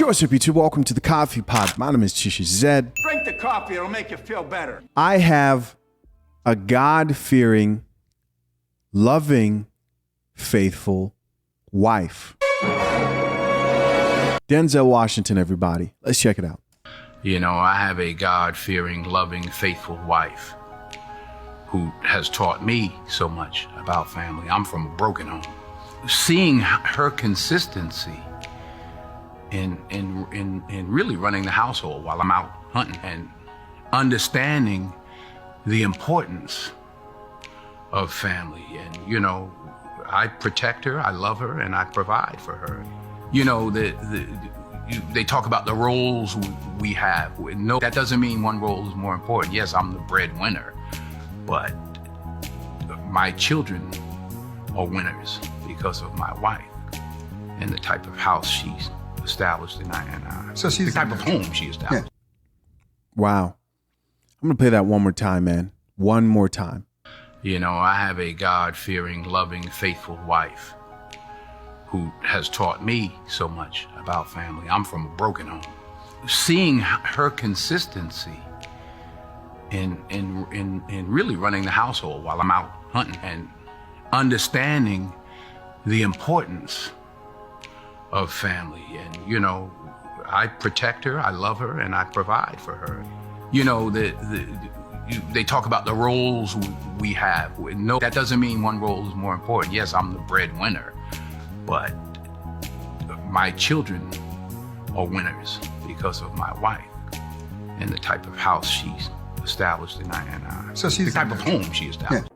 What's up, YouTube? Welcome to the Coffee Pod. My name is SHES. Drink the coffee, it'll make you feel better. I have a God-fearing, loving, faithful wife. Denzel Washington, everybody. Let's check it out. You know, I have a God-fearing, loving, faithful wife who has taught me so much about family. I'm from a broken home. Seeing her consistency in really running the household while I'm out hunting and understanding the importance of family. And, you know, I protect her, I love her, and I provide for her. You know, they talk about the roles we have. No, that doesn't mean one role is more important. Yes, I'm the breadwinner, but my children are winners because of my wife and the type of house she's established So she's the type of home she established. Wow. I'm going to play that one more time, man. One more time. You know, I have a God-fearing, loving, faithful wife who has taught me so much about family. I'm from a broken home. Seeing her consistency in really running the household while I'm out hunting and understanding the importance of family. And, you know, I protect her, I love her, and I provide for her. You know, they talk about the roles we have. No, that doesn't mean one role is more important. Yes, I'm the breadwinner, but my children are winners because of my wife and the type of house she's established So she's the type of home she established.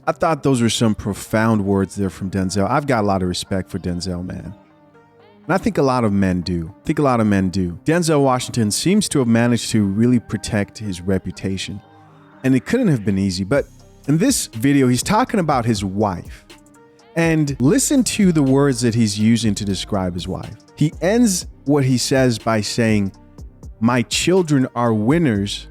I thought those were some profound words there from Denzel. I've got a lot of respect for Denzel, man. And I think a lot of men do. Denzel Washington seems to have managed to really protect his reputation. And it couldn't have been easy. But in this video, he's talking about his wife. And listen to the words that he's using to describe his wife. He ends what he says by saying, "My children are winners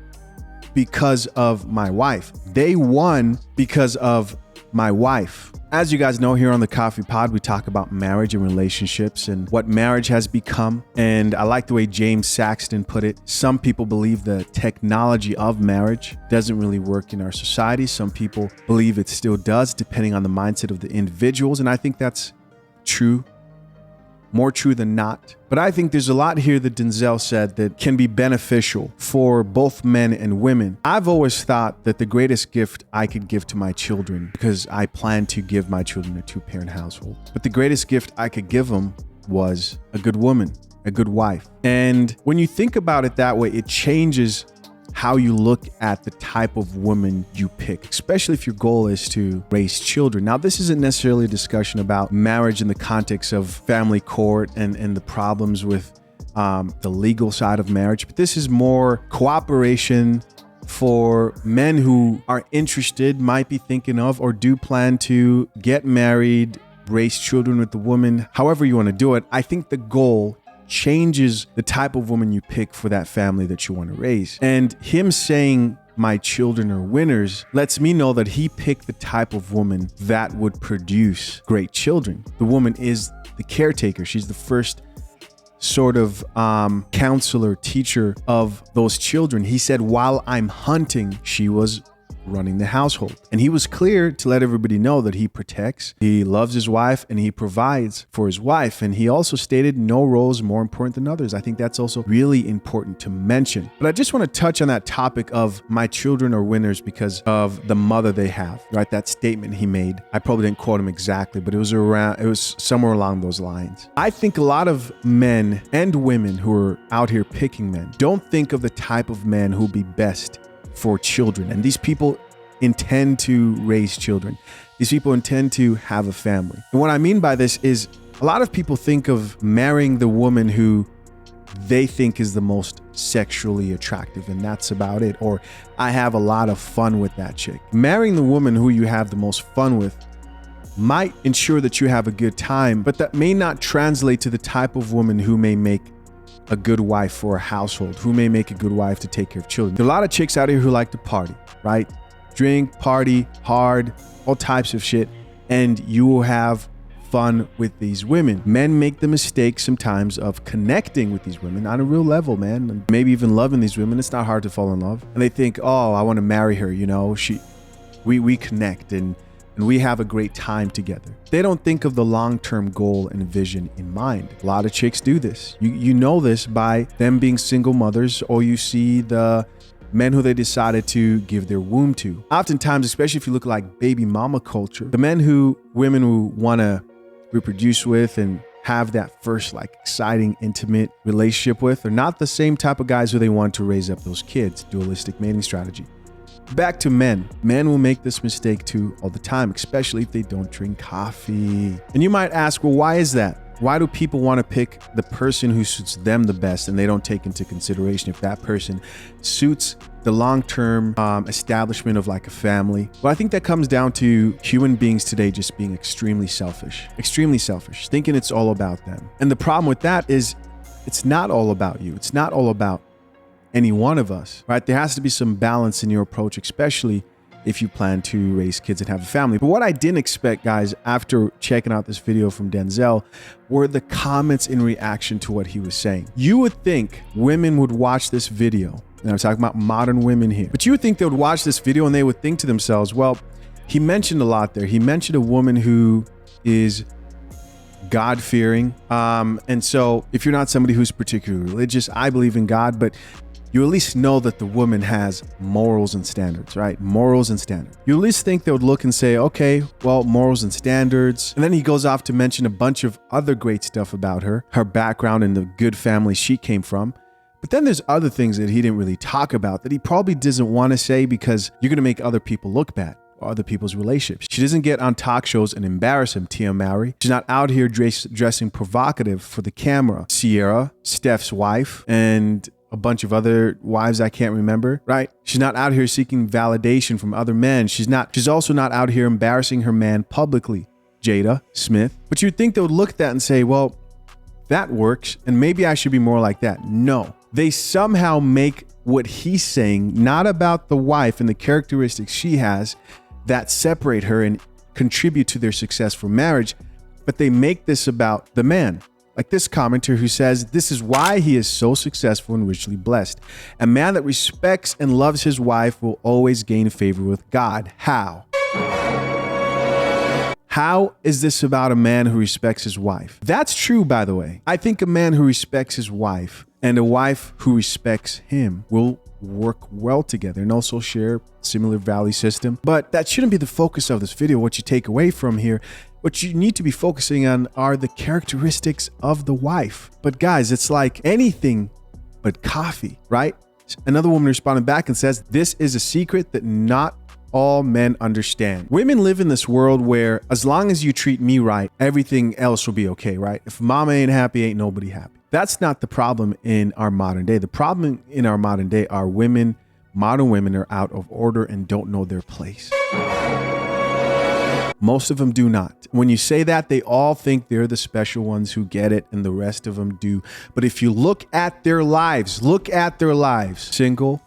because of my wife. They won because of my wife." As you guys know, here on the Coffee Pod, we talk about marriage and relationships and what marriage has become. And I like the way James Saxton put it. Some people believe the technology of marriage doesn't really work in our society. Some people believe it still does, depending on the mindset of the individuals. And I think that's true. More true than not. But I think there's a lot here that Denzel said that can be beneficial for both men and women. I've always thought that the greatest gift I could give to my children, because I plan to give my children a two-parent household, but the greatest gift I could give them was a good woman, a good wife. And when you think about it that way, it changes how you look at the type of woman you pick, especially if your goal is to raise children. Now, this isn't necessarily a discussion about marriage in the context of family court and the problems with the legal side of marriage, but this is more cooperation for men who are interested, might be thinking of, or do plan to get married, raise children with the woman, however you want to do it. I think the goal changes the type of woman you pick for that family that you want to raise. And him saying my children are winners lets me know that he picked the type of woman that would produce great children. The woman is the caretaker. She's the first sort of counselor, teacher of those children. He said, while I'm hunting, she was running the household. And he was clear to let everybody know that he protects, he loves his wife, and he provides for his wife. And he also stated no role is more important than others. I think that's also really important to mention. But I just want to touch on that topic of my children are winners because of the mother they have, right? That statement he made. I probably didn't quote him exactly, but it was somewhere along those lines. I think a lot of men and women who are out here picking men don't think of the type of man who'll be best for children. And these people intend to raise children. These people intend to have a family. And what I mean by this is a lot of people think of marrying the woman who they think is the most sexually attractive, and that's about it. Or I have a lot of fun with that chick. Marrying the woman who you have the most fun with might ensure that you have a good time, but that may not translate to the type of woman who may make a good wife for a household, who may make a good wife to take care of children. There are a lot of chicks out here who like to party, right? Drink, party, hard, all types of shit. And you will have fun with these women. Men make the mistake sometimes of connecting with these women on a real level, man, and maybe even loving these women. It's not hard to fall in love. And they think, oh, I want to marry her, you know, we connect and we have a great time together. They don't think of the long-term goal and vision in mind. A lot of chicks do this. You know this by them being single mothers, or you see the men who they decided to give their womb to. Oftentimes, especially if you look like baby mama culture, the women who want to reproduce with and have that first like exciting, intimate relationship with are not the same type of guys who they want to raise up those kids. Dualistic mating strategy. Back to men. Men will make this mistake too all the time, especially if they don't drink coffee. And you might ask, well, why is that? Why do people want to pick the person who suits them the best and they don't take into consideration if that person suits the long-term establishment of like a family? Well, I think that comes down to human beings today just being extremely selfish, thinking it's all about them. And the problem with that is it's not all about you. It's not all about any one of us, right? There has to be some balance in your approach, especially if you plan to raise kids and have a family. But what I didn't expect, guys, after checking out this video from Denzel, were the comments in reaction to what he was saying. You would think women would watch this video, and I'm talking about modern women here, but you would think they would watch this video and they would think to themselves, well, he mentioned a lot there. He mentioned a woman who is God-fearing. And so if you're not somebody who's particularly religious, I believe in God, but you at least know that the woman has morals and standards, right? Morals and standards. You at least think they would look and say, okay, well, morals and standards. And then he goes off to mention a bunch of other great stuff about her background and the good family she came from. But then there's other things that he didn't really talk about that he probably doesn't want to say because you're going to make other people look bad, or other people's relationships. She doesn't get on talk shows and embarrass him, Tia Mowry. She's not out here dressing provocative for the camera. Sierra, Steph's wife, and a bunch of other wives I can't remember, right? She's not out here seeking validation from other men. She's also not out here embarrassing her man publicly, Jada Smith. But you'd think they would look at that and say, well, that works, and maybe I should be more like that. No, they somehow make what he's saying not about the wife and the characteristics she has that separate her and contribute to their successful marriage, but they make this about the man. Like this commenter who says, this is why he is so successful and richly blessed. A man that respects and loves his wife will always gain favor with God. How? How is this about a man who respects his wife? That's true, by the way. I think a man who respects his wife and a wife who respects him will work well together and also share similar value system. But that shouldn't be the focus of this video. What you take away from here, what you need to be focusing on are the characteristics of the wife. But guys, it's like anything but coffee, right? Another woman responded back and says, this is a secret that not all men understand. Women live in this world where as long as you treat me right, everything else will be okay, right? If mama ain't happy, ain't nobody happy. That's not the problem in our modern day. The problem in our modern day are modern women are out of order and don't know their place. Most of them do not. When you say that, they all think they're the special ones who get it and the rest of them do. But if you look at their lives, single,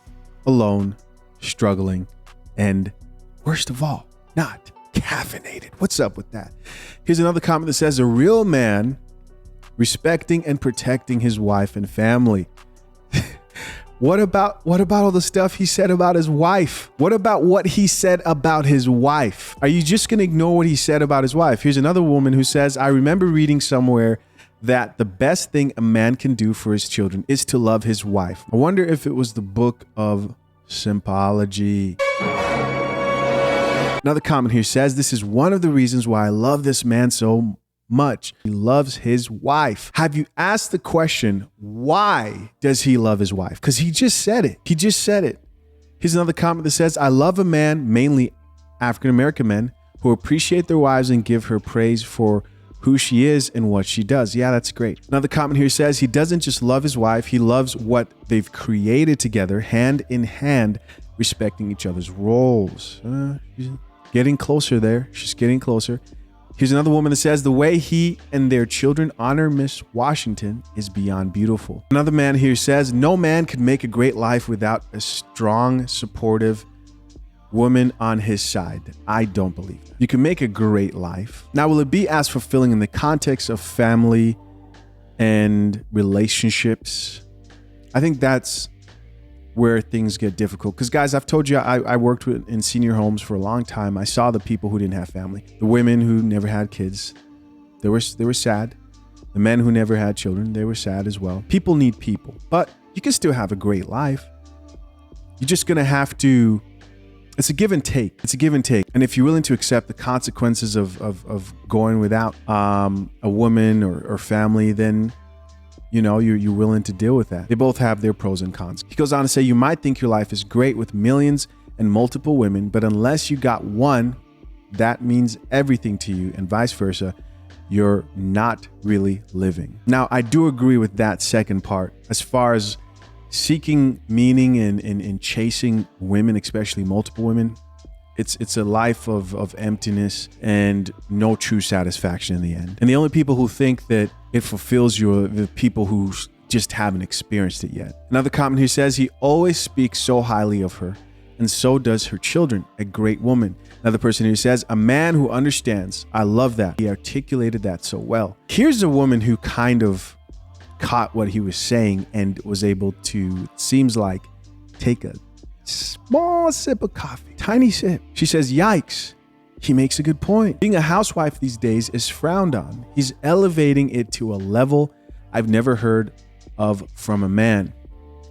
alone, struggling, and worst of all, not caffeinated. What's up with that? Here's another comment that says, a real man respecting and protecting his wife and family. What about all the stuff he said about his wife? What about what he said about his wife? Are you just going to ignore what he said about his wife? Here's another woman who says, I remember reading somewhere that the best thing a man can do for his children is to love his wife. I wonder if it was the book of Sympology. Another comment here says, this is one of the reasons why I love this man so much. He loves his wife. Have you asked the question, why does he love his wife? Because he just said it. Here's another comment that says, I love a man, mainly African-American men, who appreciate their wives and give her praise for who she is and what she does. Yeah, that's great. Another comment here says, he doesn't just love his wife, he loves what they've created together, hand in hand, respecting each other's roles. She's getting closer there. She's getting closer. Here's another woman that says, the way he and their children honor Miss Washington is beyond beautiful. Another man here says, no man could make a great life without a strong, supportive woman on his side. I don't believe that. You can make a great life. Now, will it be as fulfilling in the context of family and relationships? I think that's where things get difficult. Because guys, I've told you, I worked in senior homes for a long time. I saw the people who didn't have family, the women who never had kids. They were sad. The men who never had children, they were sad as well. People need people, but you can still have a great life. You're just going to have to, it's a give and take. It's a give and take. And if you're willing to accept the consequences of going without a woman or family, then, you know, you're willing to deal with that. They both have their pros and cons. He goes on to say, you might think your life is great with millions and multiple women, but unless you got one, that means everything to you, and vice versa. You're not really living. Now, I do agree with that second part. As far as seeking meaning and chasing women, especially multiple women, it's a life of emptiness and no true satisfaction in the end. And the only people who think that it fulfills you are the people who just haven't experienced it yet. Another comment here says, he always speaks so highly of her, and so does her children, a great woman. Another person here says, a man who understands. I love that. He articulated that so well. Here's a woman who kind of caught what he was saying and was able to, seems like, take a small sip of coffee, tiny sip. She says, yikes. He makes a good point. Being a housewife these days is frowned on. He's elevating it to a level I've never heard of from a man.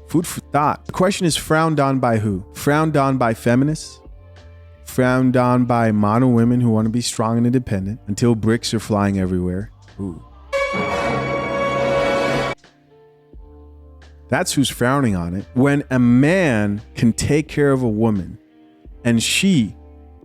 Food for thought. The question is, frowned on by who? Frowned on by feminists? Frowned on by modern women who want to be strong and independent until bricks are flying everywhere? Ooh. That's who's frowning on it. When a man can take care of a woman and she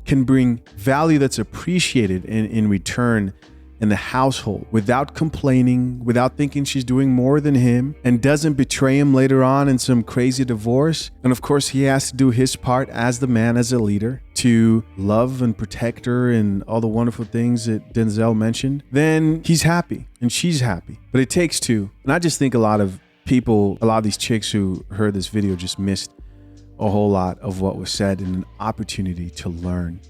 can bring value that's appreciated in return in the household without complaining, without thinking she's doing more than him, and doesn't betray him later on in some crazy divorce. And of course, he has to do his part as the man, as a leader, to love and protect her and all the wonderful things that Denzel mentioned. Then he's happy and she's happy. But it takes two. And I just think a lot of people, a lot of these chicks who heard this video just missed a whole lot of what was said and an opportunity to learn.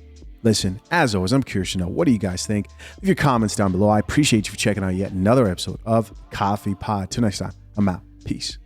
Listen, as always, I'm curious to know, what do you guys think? Leave your comments down below. I appreciate you for checking out yet another episode of Coffee Pod. Till next time, I'm out. Peace.